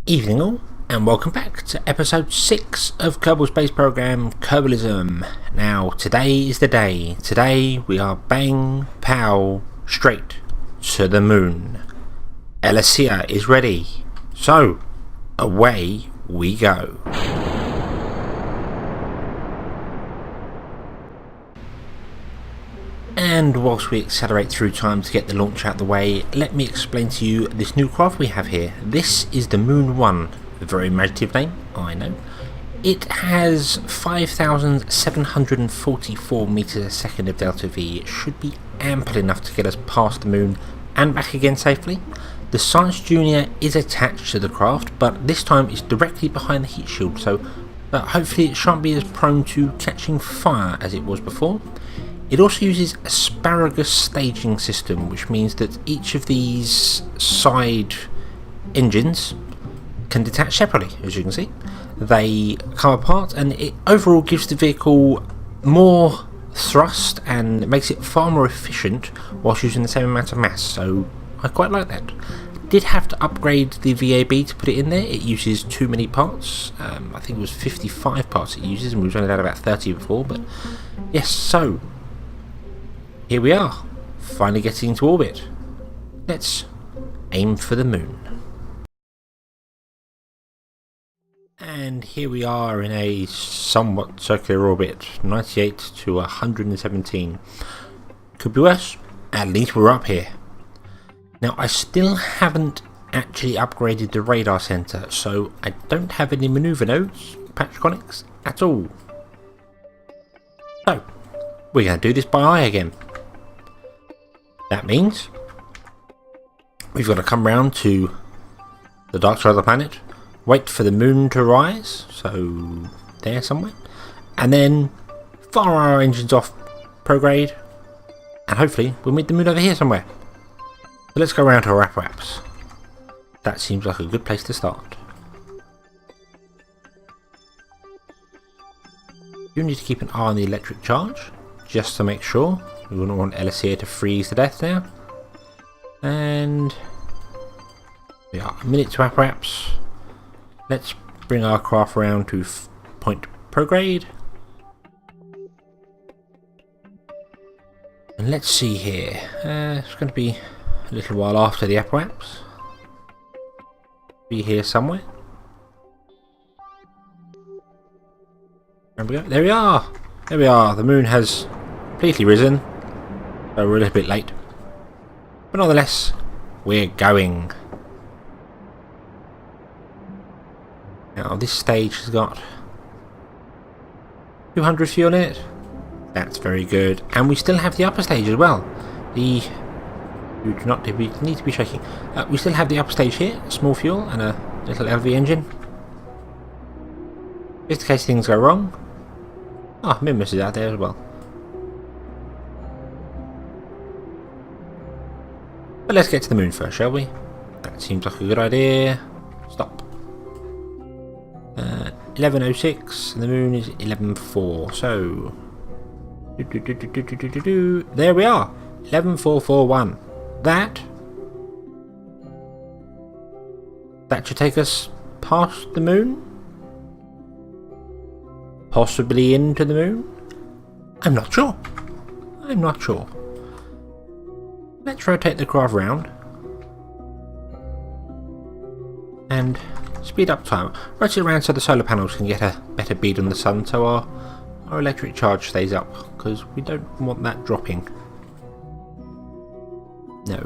Evening all, and welcome back to episode 6 of Kerbal's space program, Kerbalism. Now, today is the day. Today we are bang, pow, straight to the moon. Alicia is ready. So, away we go. And whilst we accelerate through time to get the launch out the way, let me explain to you this new craft we have here. This is the Moon 1, a very imaginative name, I know. It has 5,744 meters a second of delta V. It should be ample enough to get us past the moon and back again safely. The Science Junior is attached to the craft, but this time it's directly behind the heat shield, so hopefully it shan't be as prone to catching fire as it was before. It also uses asparagus staging system, which means that each of these side engines can detach separately, as you can see. They come apart and it overall gives the vehicle more thrust and makes it far more efficient whilst using the same amount of mass, so I quite like that. Did have to upgrade the VAB to put it in there. It uses too many parts. I think it was 55 parts it uses, and we've only had about 30 before, but yes, so here we are, finally getting into orbit. Let's aim for the moon. And here we are in a somewhat circular orbit, 98 to 117. Could be worse, at least we're up here. Now I still haven't actually upgraded the radar center, so I don't have any maneuver nodes, Patronics, at all. So, we're going to do this by eye again. That means we've got to come round to the dark side of the planet, wait for the moon to rise, so there somewhere, and then fire our engines off prograde, and hopefully we'll meet the moon over here somewhere. So let's go round to our apparatus. That seems like a good place to start. You need to keep an eye on the electric charge, just to make sure. We wouldn't want LSA to freeze to death now. And we are a minute to apparatus. Let's bring our craft around to point prograde. And let's see here. It's going to be a little while after the apparatus. Be here somewhere. There we go. There we are. There we are. The moon has completely risen. So we're a little bit late, but nonetheless, we're going. Now this stage has got 200 fuel in it. That's very good, and we still have the upper stage as well. You do not need to be shaking. We still have the upper stage here, small fuel and a little LV engine, just in case things go wrong. Ah, Mimus is out there as well. But let's get to the moon first, shall we? That seems like a good idea. Stop. 1106, and the moon is 11.4. So, there we are. 11.441. That should take us past the moon. Possibly into the moon. I'm not sure. I'm not sure. Let's rotate the craft round and speed up time. Rotate it around so the solar panels can get a better bead on the sun, so our electric charge stays up, because we don't want that dropping. No.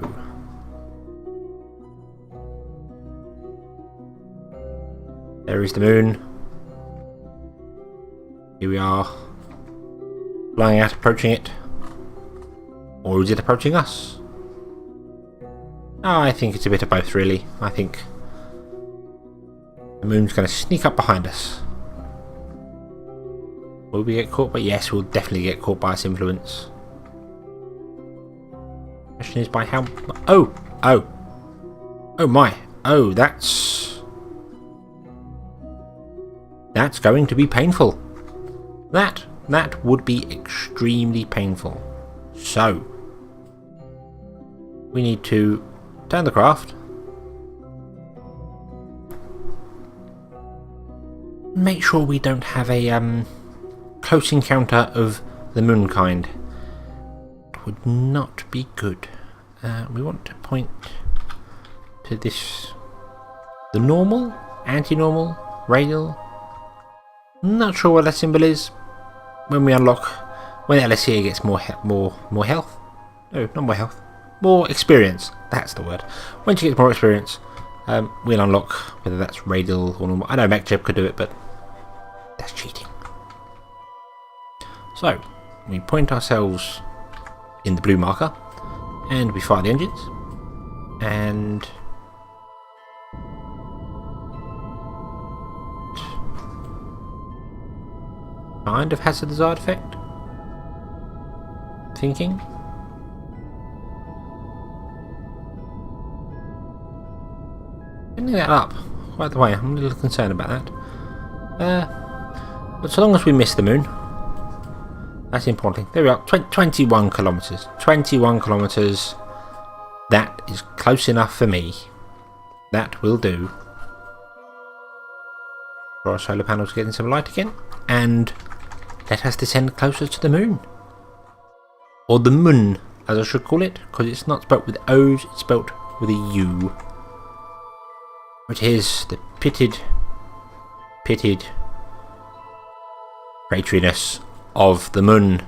There is the moon. Here we are, flying out, approaching it. Or is it approaching us? I think it's a bit of both, really. I think the moon's going to sneak up behind us. Will we get caught? But yes, we'll definitely get caught by its influence. Question is by how... Oh my. Oh, that's going to be painful. That would be extremely painful. So, we need to turn the craft Make sure we don't have a close encounter of the moon kind. It would not be good. We want to point to this, the normal, anti-normal, radial. Not sure what that symbol is. When we unlock, when LSE gets more health. No, not more health. More experience. That's the word. When she gets more experience, we'll unlock whether that's radial or normal. I know MechJeb could do it, but that's cheating. So we point ourselves in the blue marker, and we fire the engines, and kind of has a desired effect. Thinking. Getting that up. By the way, I'm a little concerned about that. But so long as we miss the moon, that's important. There we are. 21 kilometers. 21 kilometers. That is close enough for me. That will do. For our solar panels getting some light again, and let us descend closer to the moon. Or the moon, as I should call it, because it's not spelt with O's, it's spelt with a U. Which is the pitted crateriness of the moon.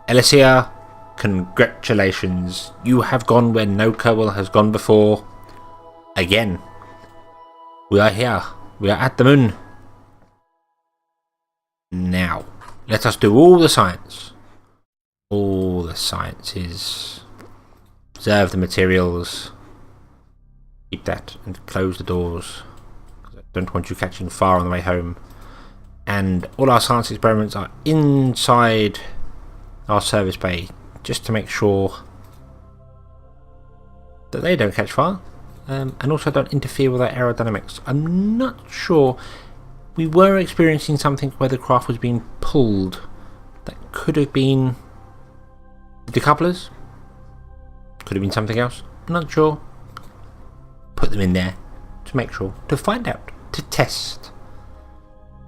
Elysia, congratulations. You have gone where no Kerbal has gone before. Again. We are here. We are at the moon. Now, let us do all the science. All the sciences. Observe the materials. Keep that and close the doors. I don't want you catching fire on the way home. And all our science experiments are inside our service bay, just to make sure that they don't catch fire, and also don't interfere with our aerodynamics. I'm not sure. We were experiencing something where the craft was being pulled. That could have been decouplers. Could have been something else. I'm not sure. Put them in there to make sure, to find out, to test.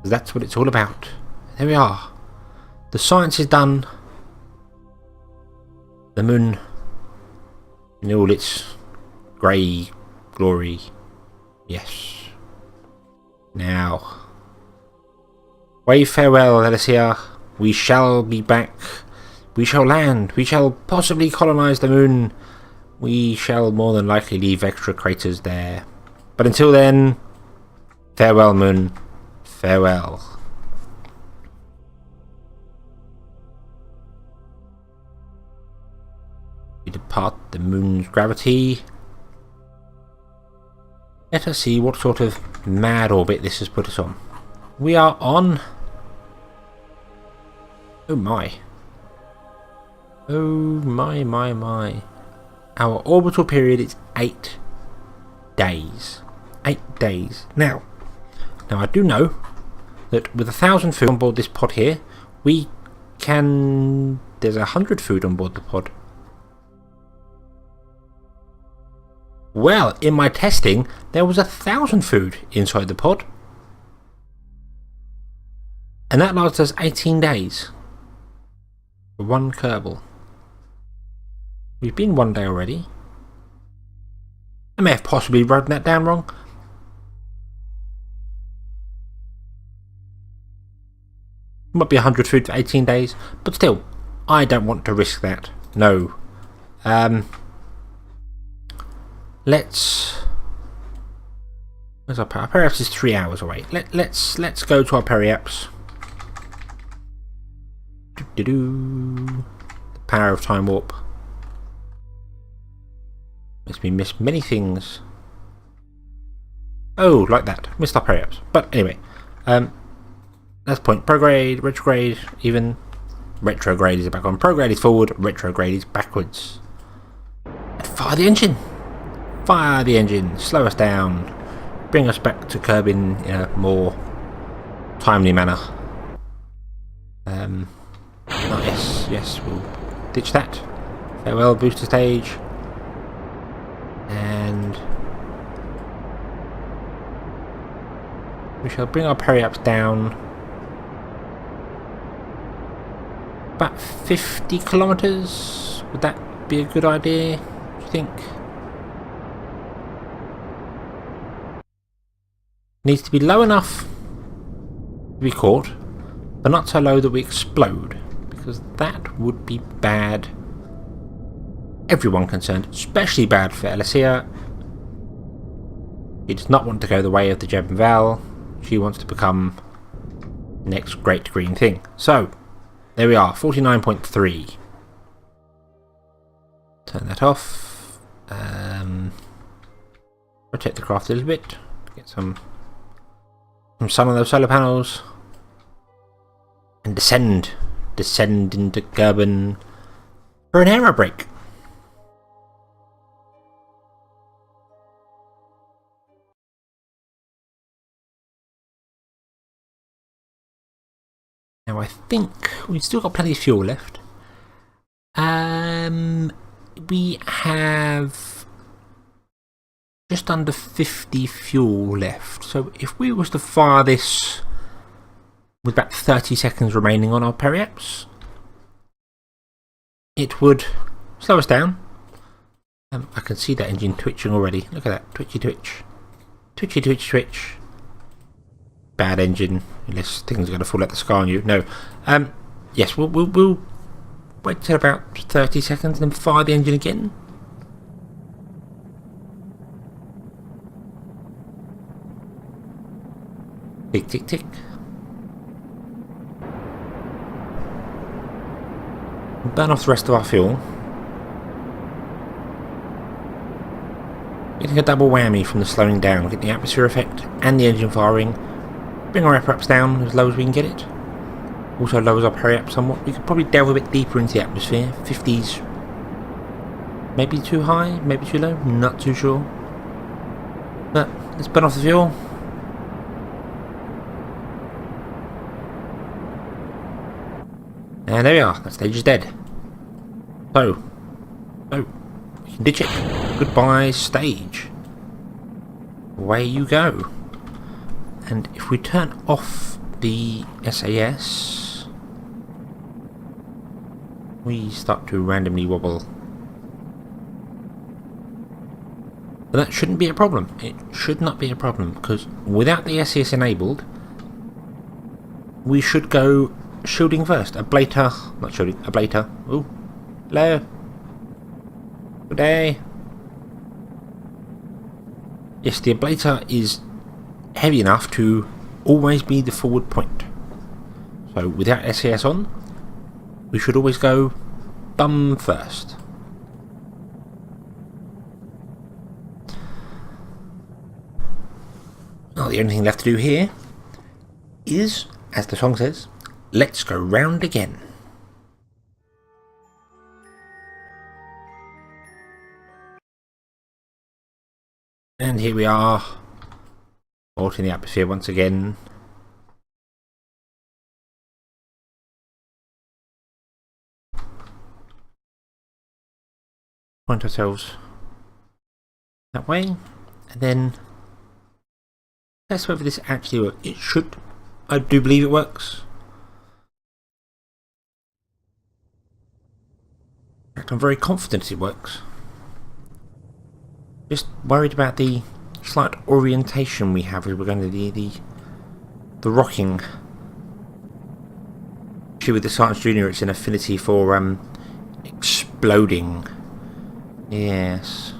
That's what it's all about. There we are. The science is done. The moon in all its grey glory. Yes. Now, wave farewell, Elysia. We shall be back. We shall land. We shall possibly colonise the moon. We shall more than likely leave extra craters there. But until then, farewell, moon. Farewell. We depart the moon's gravity. Let us see what sort of mad orbit this has put us on. We are on... oh my. Oh my. Our orbital period is 8 days. 8 days. Now I do know that with 1,000 food on board this pod here, we can... there's 100 food on board the pod. Well, in my testing, there was 1,000 food inside the pod. And that lasts us 18 days. For one Kerbal. We've been 1 day already. I may have possibly written that down wrong. Might be 100 food for 18 days, but still, I don't want to risk that. No. Let's... where's our periaps is 3 hours away. Let's go to our periaps. The power of time warp makes me miss many things. Oh, like that. Missed our periaps. But anyway, that's point. Prograde, retrograde, even. Retrograde is back on. Prograde is forward, retrograde is backwards. Fire the engine! Fire the engine! Slow us down. Bring us back to Kerbin in a more timely manner. Yes, we'll ditch that. Farewell, booster stage. And We shall bring our perry-ups down about 50 kilometers. Would that be a good idea, do you think? Needs to be low enough to be caught, but not so low that we explode, because that would be bad. Everyone concerned, especially bad for Alicia. She does not want to go the way of the German Val. She wants to become the next great green thing. So, there we are, 49.3. Turn that off. Rotate the craft a little bit. Get some sun on those solar panels. And descend. Descend into Kerbal for an aero break. Now I think we've still got plenty of fuel left. We have just under 50 fuel left. So if we was to fire this with about 30 seconds remaining on our perry-ups, it would slow us down. I can see that engine twitching already. Look at that, twitchy twitch. Twitchy twitch twitch. Bad engine, unless things are going to fall out the sky on you. No. Yes, we'll wait till about 30 seconds and then fire the engine again. Tick, tick, tick. Burn off the rest of our fuel. Getting a double whammy from the slowing down. Get the atmosphere effect and the engine firing. Bring our perry-ups down as low as we can get it. Also lowers our perry-up somewhat. We could probably delve a bit deeper into the atmosphere. 50s. Maybe too high, maybe too low. Not too sure. But let's burn off the fuel. And there we are. That stage is dead. So we can ditch it. Goodbye, stage. Away you go. And if we turn off the SAS, we start to randomly wobble. But that shouldn't be a problem. It should not be a problem, because without the SAS enabled, we should go shielding first. Ablator, not shielding, ablator. Ooh, hello. Good day. Yes, the ablator is heavy enough to always be the forward point. So without SAS on, we should always go bum first. Well, the only thing left to do here is, as the song says, let's go round again. And here we are. Out in the atmosphere once again. Point ourselves that way, and then test whether this actually works. It should. I do believe it works. In fact, I'm very confident it works. Just worried about the slight orientation we have as we're going to the rocking. Actually, with the Science Junior, it's an affinity for exploding. Yes.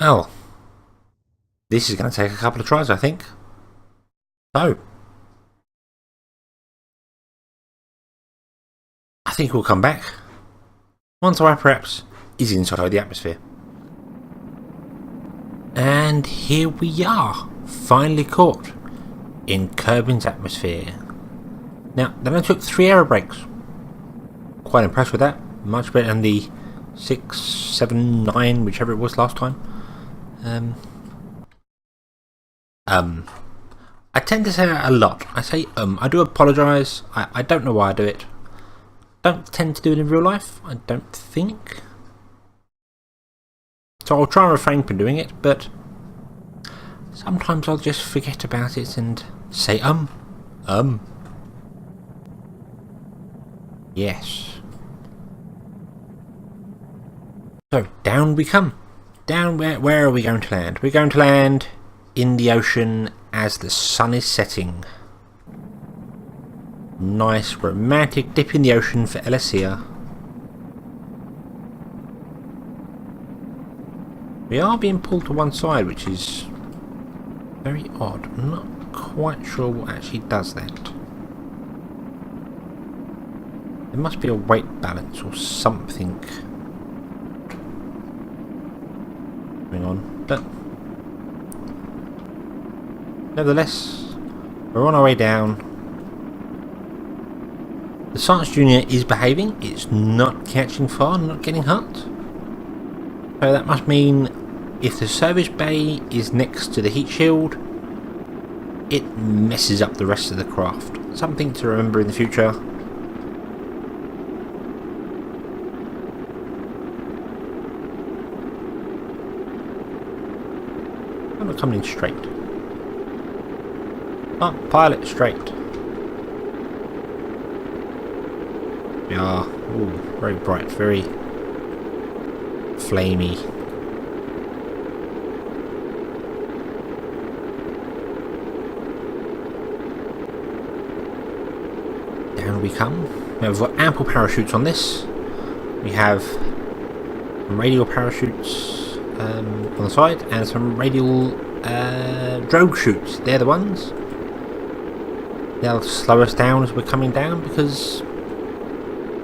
Oh, this is going to take a couple of tries, I think. So, I think we'll come back once our apparatus is inside the atmosphere. And here we are, finally caught in Kerbal's atmosphere. Now, then I took 3 aero brakes. Quite impressed with that. Much better than the 6, 7, 9, whichever it was last time. I tend to say that a lot. I say I do apologise. I don't know why I do it. Don't tend to do it in real life, I don't think. So I'll try and refrain from doing it, but sometimes I'll just forget about it and say Yes. So down we come. Down where are we going to land? We're going to land in the ocean as the sun is setting. Nice romantic dip in the ocean for Elysia. We are being pulled to one side, which is very odd. I'm not quite sure what actually does that. There must be a weight balance or something going on, but nevertheless, we're on our way down. The Science Junior is behaving, it's not catching fire, not getting hot. So that must mean if the service bay is next to the heat shield, it messes up the rest of the craft. Something to remember in the future. I'm not coming in straight. Oh, pilot straight. We are very bright, very flamey. Down we come. Now we've got ample parachutes on this. We have some radial parachutes on the side and some radial drogue chutes. They're the ones. They'll slow us down as we're coming down because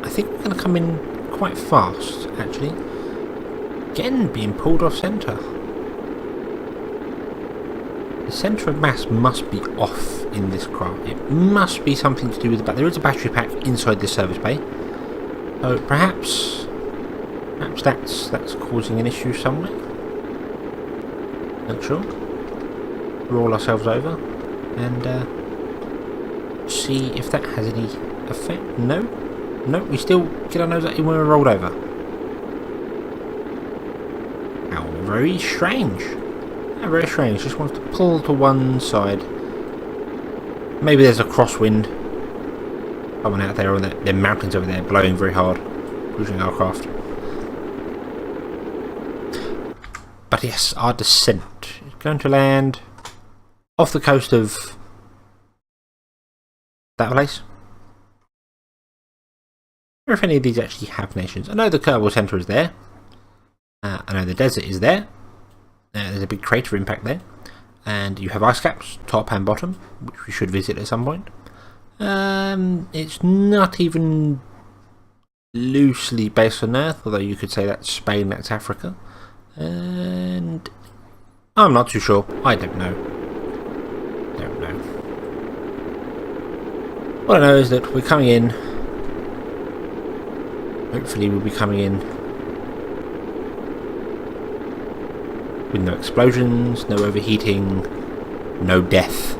I think we're going to come in quite fast, actually. Again, being pulled off centre. The centre of mass must be off in this craft. It must be something to do with the battery. There is a battery pack inside this service bay. So perhaps that's causing an issue somewhere. Not sure. Roll ourselves over and see if that has any effect. No, we still get our nose up when we're rolled over. How very strange. How very strange. Just wants to pull to one side. Maybe there's a crosswind. Someone out there on the mountains over there blowing very hard, pushing our craft. But yes, our descent is going to land off the coast of that place. I wonder if any of these actually have nations. I know the Kerbal Centre is there. I know the desert is there. There's a big crater impact there. And you have ice caps, top and bottom, which we should visit at some point. It's not even loosely based on Earth, although you could say that's Spain, that's Africa. And I'm not too sure. I don't know. All I know is that we're coming in. Hopefully we'll be coming in with no explosions, no overheating, no death.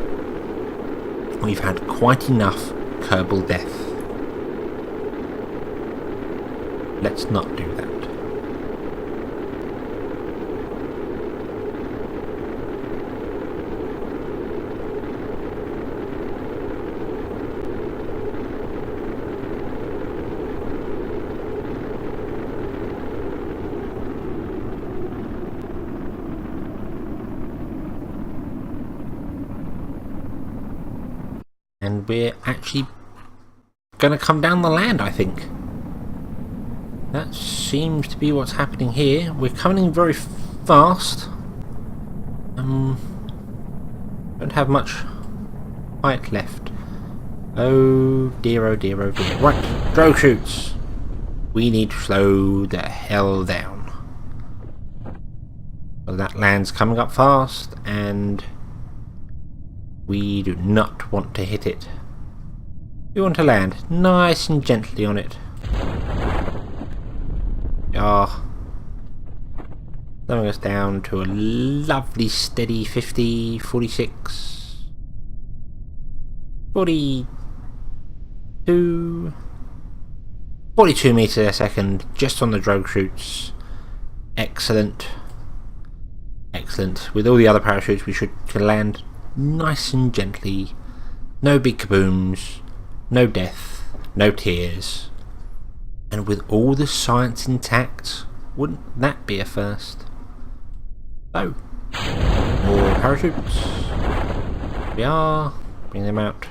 We've had quite enough Kerbal death. Let's not do that. And we're actually going to come down the land, I think. That seems to be what's happening here. We're coming in very fast. Don't have much height left. Oh dear, oh dear, oh dear. Right, drogue chutes. We need to slow the hell down. Well, that land's coming up fast, and we do not want to hit it. We want to land nice and gently on it. Throwing us down to a lovely steady 50, 46, 42, 42 meters a second, just on the drogue chutes. Excellent. Excellent. With all the other parachutes we should land nice and gently. No big kabooms, no death, no tears. And with all the science intact, wouldn't that be a first? So, more parachutes. We are. Bring them out.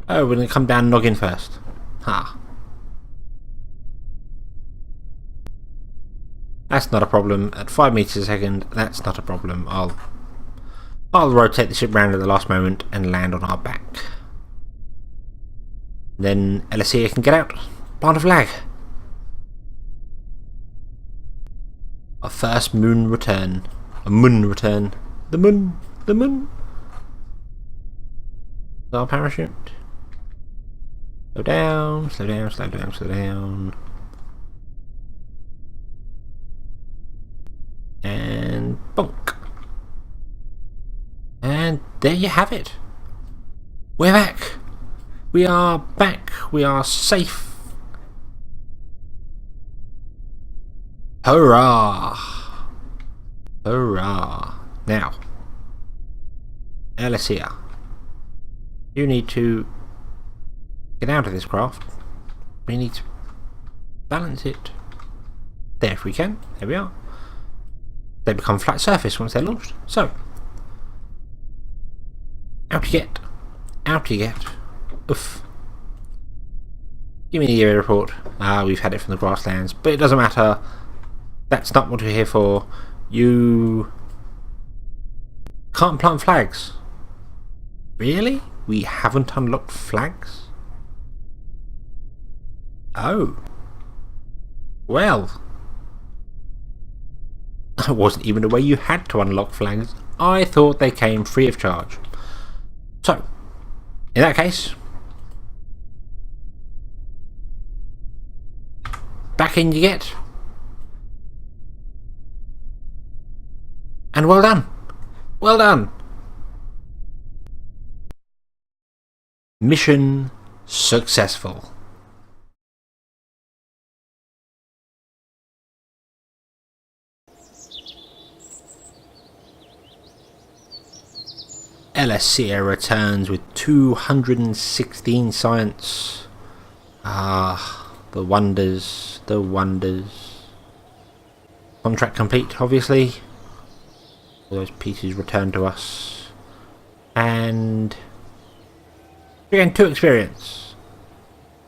Oh, we're going to come down noggin first. Ha. That's not a problem. At 5 meters a second, that's not a problem. I'll rotate the ship round at the last moment and land on our back. Then LSE can get out. Plant a flag. Our first moon return. A moon return. The moon. The moon. Our parachute. Slow down, slow down, slow down, slow down. And bonk. And there you have it. We're back. We are back. We are safe. Hurrah! Hurrah! Now, Alicia, you need to get out of this craft. We need to balance it. There, if we can. There we are. They become flat surface once they're launched. So, out you get. Out you get. Oof. Give me the area report. We've had it from the grasslands, but it doesn't matter. That's not what we're here for. You can't plant flags. Really? We haven't unlocked flags? Oh. Well. I wasn't even aware you had to unlock flags. I thought they came free of charge. So, in that case, back in you get. And well done. Well done. Mission successful. LSCA returns with 216 science. The wonders, the wonders. Contract complete, obviously. All those pieces returned to us. And we gained 2 experience.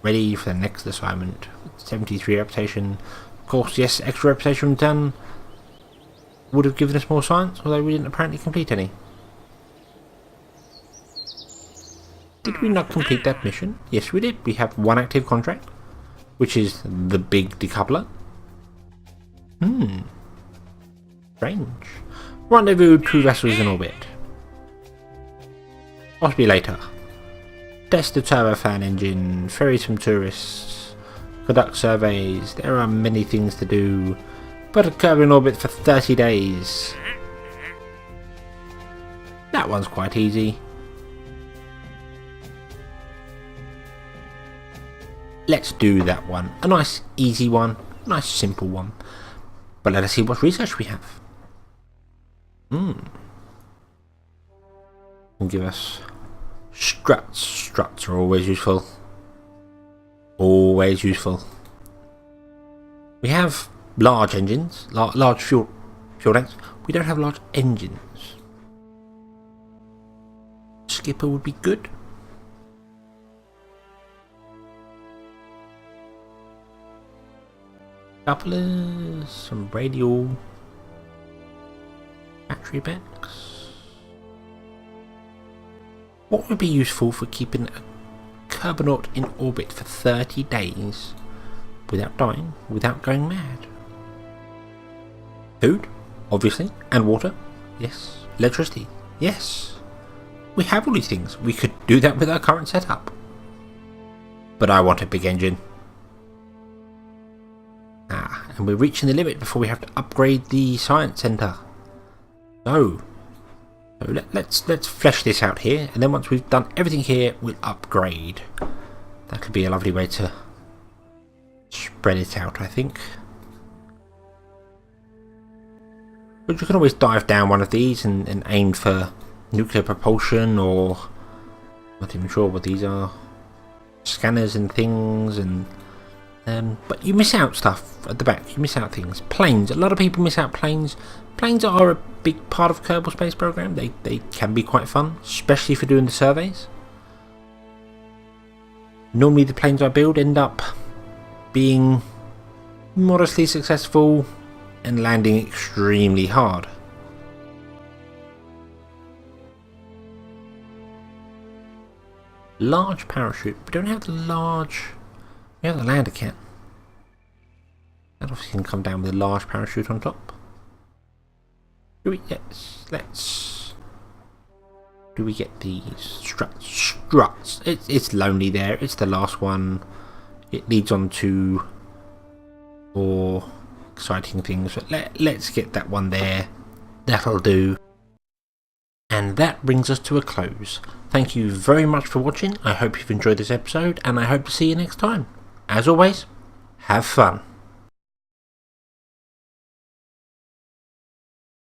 Ready for the next assignment. 73 reputation. Of course, yes, extra reputation done would have given us more science, although we didn't apparently complete any. Did we not complete that mission? Yes, we did. We have 1 active contract, which is the big decoupler. Strange. Rendezvous 2 vessels in orbit. Possibly later. Test the turbofan engine, ferry some tourists, conduct surveys. There are many things to do. Put a Kerbal in orbit for 30 days. That one's quite easy. Let's do that one. A nice easy one. A nice simple one. But let us see what research we have. Will give us struts. Struts are always useful. Always useful. We have large engines, large fuel tanks. We don't have large engines. Skipper would be good. Couplers, some radial battery banks. What would be useful for keeping a Kerbal in orbit for 30 days without dying, without going mad? Food, obviously, and water. Yes. Electricity. Yes. We have all these things. We could do that with our current setup. But I want a big engine. and we're reaching the limit before we have to upgrade the science centre. So let's flesh this out here, and then once we've done everything here, we'll upgrade. That could be a lovely way to spread it out, I think. But you can always dive down one of these and aim for nuclear propulsion, or I'm not even sure what these are. Scanners and things, and but you miss out stuff at the back. You miss out things. Planes. A lot of people miss out planes. Planes are a big part of Kerbal Space Program. They can be quite fun, especially for doing the surveys. Normally the planes I build end up being modestly successful and landing extremely hard. Large parachute. We don't have the large. We have the lander kit. That obviously can come down with a large parachute on top. Let's. Do we get these struts? It's lonely there. It's the last one. It leads on to more exciting things. But let's get that one there. That'll do. And that brings us to a close. Thank you very much for watching. I hope you've enjoyed this episode, and I hope to see you next time. As always, have fun.